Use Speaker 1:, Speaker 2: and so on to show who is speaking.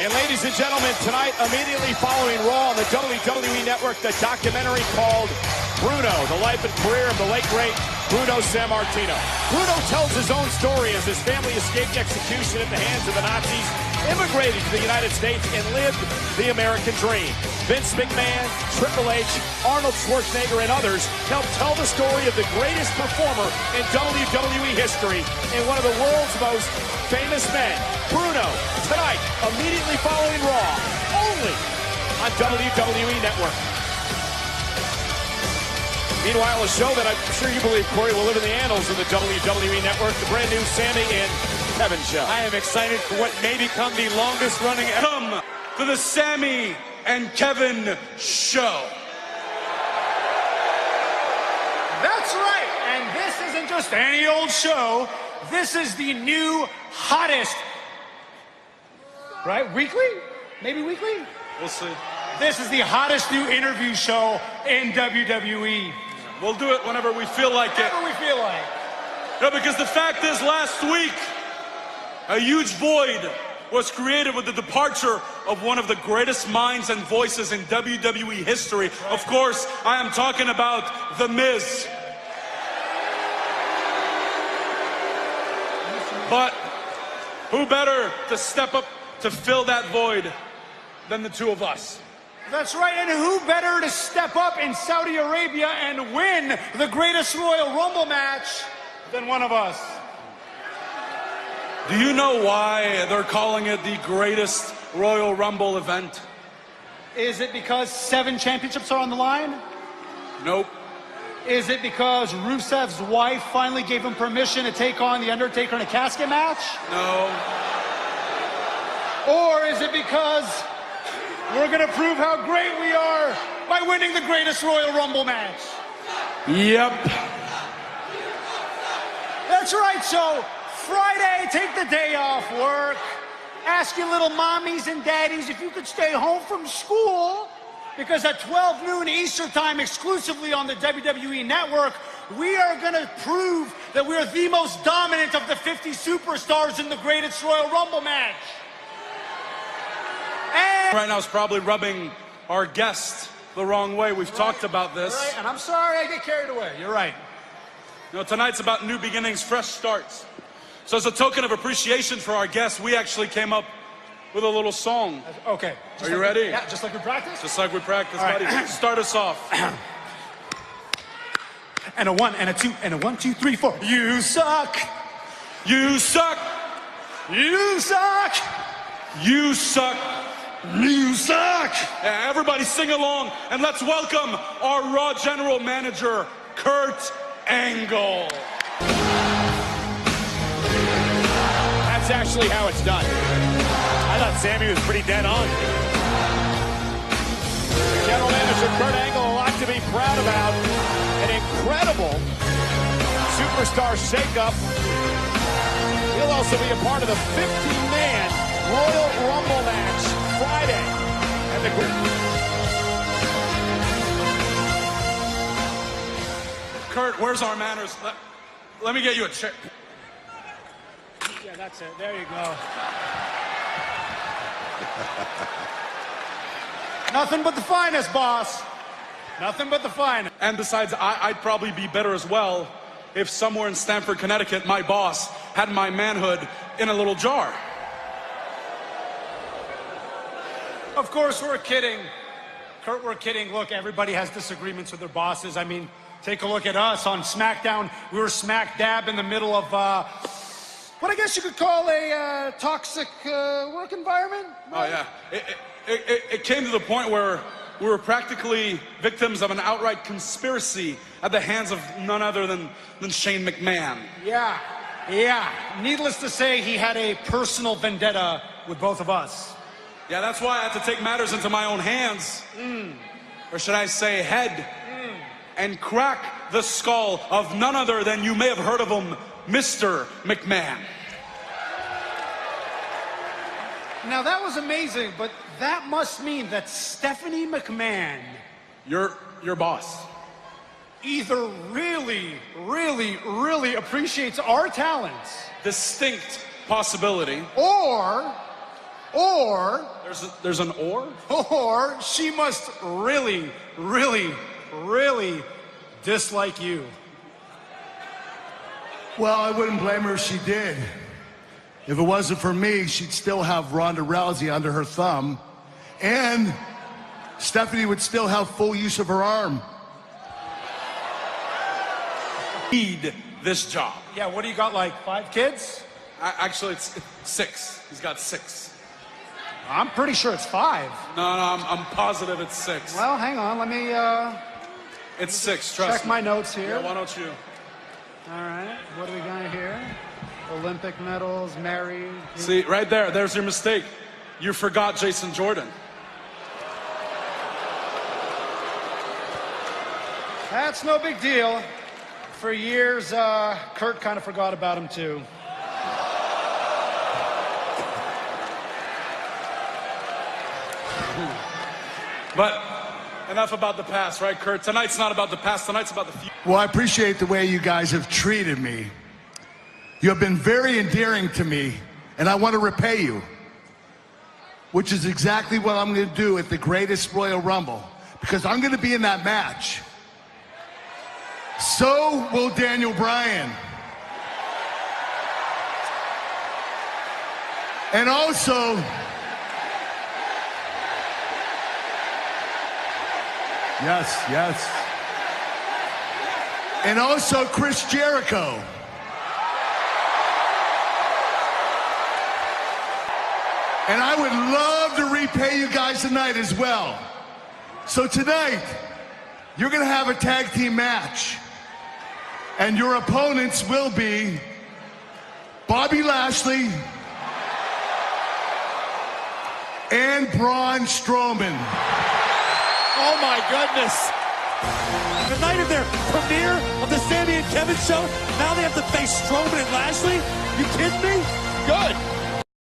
Speaker 1: And ladies and gentlemen, tonight, immediately following Raw on the WWE Network, the documentary called Bruno, the life and career of the late, great Bruno Sammartino. Bruno tells his own story as his family escaped execution at the hands of the Nazis, immigrated to the United States, and lived the American dream. Vince McMahon, Triple H, Arnold Schwarzenegger, and others helped tell the story of the greatest performer in WWE history and one of the world's most famous men, Bruno, tonight, immediately following Raw, only on WWE Network. Meanwhile, a show that I'm sure you believe, Corey, will live in the annals of the WWE Network, the brand new Sami and Kevin show.
Speaker 2: I am excited for what may become the longest running ever. Come to the Sami and Kevin show.
Speaker 3: That's right, and this isn't just any old show. This is the new hottest, right? Weekly? Maybe weekly?
Speaker 2: We'll see.
Speaker 3: This is the hottest new interview show in WWE.
Speaker 2: We'll do it whenever we feel like it.
Speaker 3: Whenever we feel like.
Speaker 2: No, because the fact is, last week, a huge void was created with the departure of one of the greatest minds and voices in WWE history. Right. Of course, I am talking about The Miz. But who better to step up to fill that void than the two of us?
Speaker 3: That's right, and who better to step up in Saudi Arabia and win the greatest Royal Rumble match than one of us?
Speaker 2: Do you know why they're calling it the greatest Royal Rumble event?
Speaker 3: Is it because 7 championships are on the line?
Speaker 2: Nope.
Speaker 3: Is it because Rusev's wife finally gave him permission to take on The Undertaker in a casket match?
Speaker 2: No.
Speaker 3: Or is it because we're going to prove how great we are by winning the greatest Royal Rumble match?
Speaker 2: Yep.
Speaker 3: That's right, so Friday, take the day off work. Ask your little mommies and daddies if you could stay home from school. Because at 12 noon Eastern time, exclusively on the WWE Network, we are going to prove that we're the most dominant of the 50 superstars in the greatest Royal Rumble match. And
Speaker 2: right now is probably rubbing our guest the wrong way. We've talked about this.
Speaker 3: Right, and I'm sorry I get carried away. You're right.
Speaker 2: You know, tonight's about new beginnings, fresh starts. So as a token of appreciation for our guests, we actually came up with a little song.
Speaker 3: Okay.
Speaker 2: Are you ready?
Speaker 3: Yeah, just like we practiced?
Speaker 2: Just like we practiced,
Speaker 3: All
Speaker 2: buddy.
Speaker 3: right.
Speaker 2: Start us off.
Speaker 3: And a 1, and a 2, and a 1, 2, 3, 4. You suck.
Speaker 2: You suck.
Speaker 3: You suck.
Speaker 2: You suck.
Speaker 3: You suck.
Speaker 2: Yeah, everybody sing along, and let's welcome our Raw General Manager, Kurt Angle.
Speaker 1: That's actually how it's done. I thought Sami was pretty dead on. General Manager Kurt Angle, a lot to be proud about. An incredible superstar shakeup. He'll also be a part of the 15-man Royal Rumble match Friday. And the
Speaker 2: Kurt, where's our manners? Let me get you a chair.
Speaker 3: Yeah, that's it. There you go. Nothing but the finest, boss. Nothing but the finest.
Speaker 2: And besides, I'd probably be better as well if somewhere in Stamford, Connecticut, my boss had my manhood in a little jar.
Speaker 3: Of course, we're kidding. Kurt, we're kidding. Look, everybody has disagreements with their bosses. I mean, take a look at us on SmackDown. We were smack dab in the middle of what I guess you could call a toxic work environment.
Speaker 2: Oh, yeah. It came to the point where we were practically victims of an outright conspiracy at the hands of none other than Shane McMahon.
Speaker 3: Yeah. Needless to say, he had a personal vendetta with both of us.
Speaker 2: Yeah, that's why I had to take matters into my own hands. Or should I say head. And crack the skull of none other than, you may have heard of him, Mr. McMahon.
Speaker 3: Now that was amazing, but that must mean that Stephanie McMahon,
Speaker 2: your boss,
Speaker 3: either really appreciates our talents,
Speaker 2: distinct possibility,
Speaker 3: or Or
Speaker 2: There's an or?
Speaker 3: Or she must really, really, really dislike you.
Speaker 4: Well, I wouldn't blame her if she did. If it wasn't for me, she'd still have Ronda Rousey under her thumb, and Stephanie would still have full use of her arm.
Speaker 2: Need this job.
Speaker 3: Yeah, what do you got, like 5 kids?
Speaker 2: Actually, it's 6. He's got 6.
Speaker 3: I'm pretty sure it's 5.
Speaker 2: No, I'm positive it's 6.
Speaker 3: Well, hang on, let me
Speaker 2: It's 6, trust
Speaker 3: check
Speaker 2: me.
Speaker 3: my notes here.
Speaker 2: Yeah, why don't you?
Speaker 3: All right, what do we got here? Olympic medals, married.
Speaker 2: See, right there, there's your mistake. You forgot Jason Jordan.
Speaker 3: That's no big deal. For years, Kurt kind of forgot about him too.
Speaker 2: But enough about the past, right, Kurt? Tonight's not about the past, tonight's about the future.
Speaker 4: Well, I appreciate the way you guys have treated me. You have been very endearing to me, and I want to repay you, which is exactly what I'm going to do at the greatest Royal Rumble, because I'm going to be in that match. So will Daniel Bryan. And also, yes. And also Chris Jericho. And I would love to repay you guys tonight as well. So tonight, you're going to have a tag team match. And your opponents will be Bobby Lashley and Braun Strowman.
Speaker 1: Oh my goodness. The night of their premiere of the Sami and Kevin show, now they have to face Strowman and Lashley? You kidding me? Good.